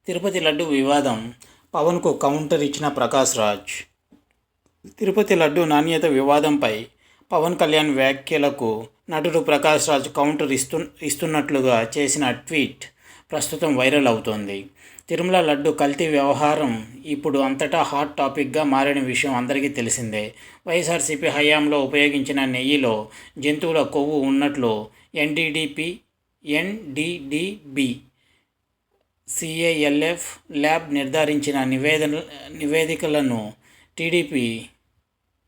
తిరుపతి లడ్డు వివాదం, పవన్కు కౌంటర్ ఇచ్చిన ప్రకాష్ రాజ్. తిరుపతి లడ్డు నాణ్యత వివాదంపై పవన్ కళ్యాణ్ వ్యాఖ్యలకు నటుడు ప్రకాష్ రాజ్ కౌంటర్ ఇస్తున్నట్లుగా చేసిన ట్వీట్ ప్రస్తుతం వైరల్ అవుతోంది. తిరుమల లడ్డు కల్తీ వ్యవహారం ఇప్పుడు అంతటా హాట్ టాపిక్గా మారిన విషయం అందరికీ తెలిసిందే. వైఎస్ఆర్సీపీ హయాంలో ఉపయోగించిన నెయ్యిలో జంతువుల కొవ్వు ఉన్నట్లు ఎన్డీడీబీ CALF ల్యాబ్ నిర్ధారించిన నివేదికలను టీడీపీ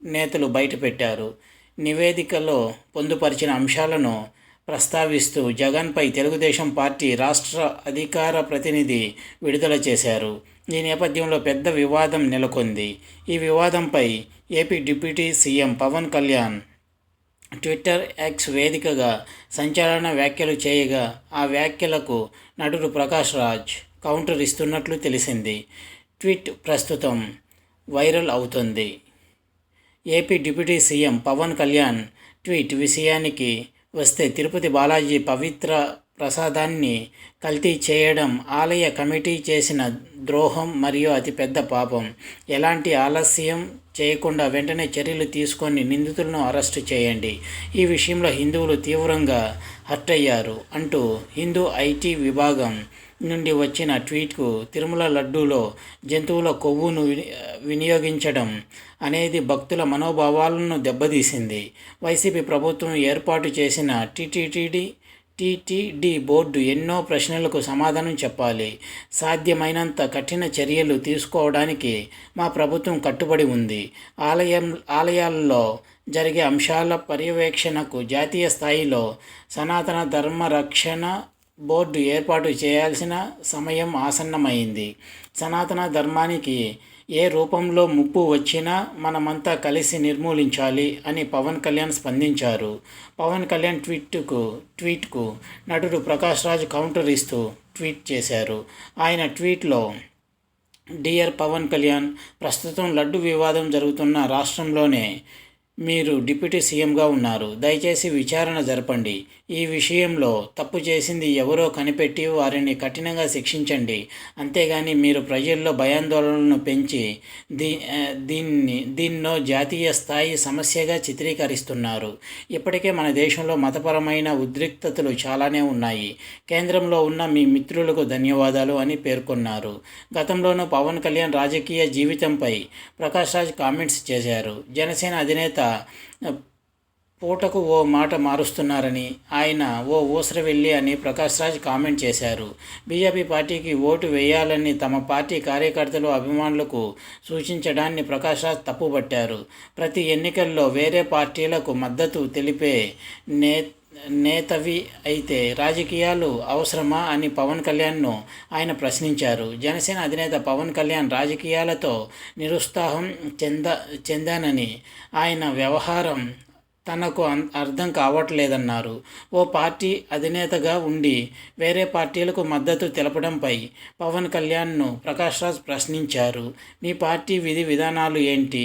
నేతలు బయటపెట్టారు. నివేదికలో పొందుపరిచిన అంశాలను ప్రస్తావిస్తూ జగన్పై తెలుగుదేశం పార్టీ రాష్ట్ర అధికార ప్రతినిధి విడుదల చేశారు. ఈ నేపథ్యంలో పెద్ద వివాదం నెలకొంది. ఈ వివాదంపై AP deputy CM Pawan Kalyan Twitter X వేదికగా సంచలన వ్యాఖ్యలు చేయగా, ఆ వ్యాఖ్యలకు నటుడు ప్రకాష్ రాజ్ కౌంటర్ ఇస్తున్నట్లు తెలిసింది. ట్వీట్ ప్రస్తుతం వైరల్ అవుతుంది. AP deputy CM Pawan Kalyan tweet విషయానికి వస్తే, తిరుపతి బాలాజీ పవిత్ర ప్రసాదాన్ని కల్తీ చేయడం ఆలయ కమిటీ చేసిన ద్రోహం మరియు అతిపెద్ద పాపం. ఎలాంటి ఆలస్యం చేయకుండా వెంటనే చర్యలు తీసుకొని నిందితులను అరెస్టు చేయండి. ఈ విషయంలో హిందువులు తీవ్రంగా హర్ట్ అయ్యారు అంటూ హిందూ ఐటీ విభాగం నుండి వచ్చిన ట్వీట్కు, తిరుమల లడ్డూలో జంతువుల కొవ్వును వినియోగించడం అనేది భక్తుల మనోభావాలను దెబ్బతీసింది. వైసీపీ ప్రభుత్వం ఏర్పాటు చేసిన టీటీడీ బోర్డు ఎన్నో ప్రశ్నలకు సమాధానం చెప్పాలి. సాధ్యమైనంత కఠిన చర్యలు తీసుకోవడానికి మా ప్రభుత్వం కట్టుబడి ఉంది. ఆలయాల్లో జరిగే అంశాల పర్యవేక్షణకు జాతీయ స్థాయిలో సనాతన ధర్మ రక్షణ బోర్డు ఏర్పాటు చేయాల్సిన సమయం ఆసన్నమైంది. సనాతన ధర్మానికి ఏ రూపంలో ముప్పు వచ్చినా మనమంతా కలిసి నిర్మూలించాలి అని పవన్ కళ్యాణ్ స్పందించారు. పవన్ కళ్యాణ్ ట్వీట్కు నటుడు ప్రకాష్ రాజ్ కౌంటర్ ఇస్తూ ట్వీట్ చేశారు. ఆయన ట్వీట్లో, డియర్ పవన్ కళ్యాణ్, ప్రస్తుతం లడ్డు వివాదం జరుగుతున్న రాష్ట్రంలోనే మీరు డిప్యూటీ సీఎంగా ఉన్నారు. దయచేసి విచారణ జరపండి. ఈ విషయంలో తప్పు చేసింది ఎవరో కనిపెట్టి వారిని కఠినంగా శిక్షించండి. అంతేగాని మీరు ప్రజల్లో భయాందోళనలను పెంచి దీన్నో జాతీయ స్థాయి సమస్యగా చిత్రీకరిస్తున్నారు. ఇప్పటికే మన దేశంలో మతపరమైన ఉద్రిక్తతలు చాలానే ఉన్నాయి. కేంద్రంలో ఉన్న మీ మిత్రులకు ధన్యవాదాలు అని పేర్కొన్నారు. గతంలోనూ పవన్ కళ్యాణ్ రాజకీయ జీవితంపై ప్రకాష్ రాజ్ కామెంట్స్ చేశారు. జనసేన అధినేత పూటకు ఓ మాట మారుస్తున్నారని, ఆయన ఓ ఊసరవెల్లి అని ప్రకాష్ రాజ్ కామెంట్ చేశారు. బీజేపీ పార్టీకి ఓటు వేయాలని తమ పార్టీ కార్యకర్తలు, అభిమానులకు సూచించడాన్ని ప్రకాష్ రాజ్ తప్పుపట్టారు. ప్రతి ఎన్నికల్లో వేరే పార్టీలకు మద్దతు తెలిపే నేతవి అయితే రాజకీయాలు అవసరమా అని పవన్ కళ్యాణ్ను ఆయన ప్రశ్నించారు. జనసేన అధినేత పవన్ కళ్యాణ్ రాజకీయాలతో నిరుత్సాహం చెందానని, ఆయన వ్యవహారం తనకు అర్థం కావట్లేదన్నారు. ఓ పార్టీ అధినేతగా ఉండి వేరే పార్టీలకు మద్దతు తెలపడంపై పవన్ కళ్యాణ్ను ప్రకాష్ రాజ్ ప్రశ్నించారు. మీ పార్టీ విధి విధానాలు ఏంటి?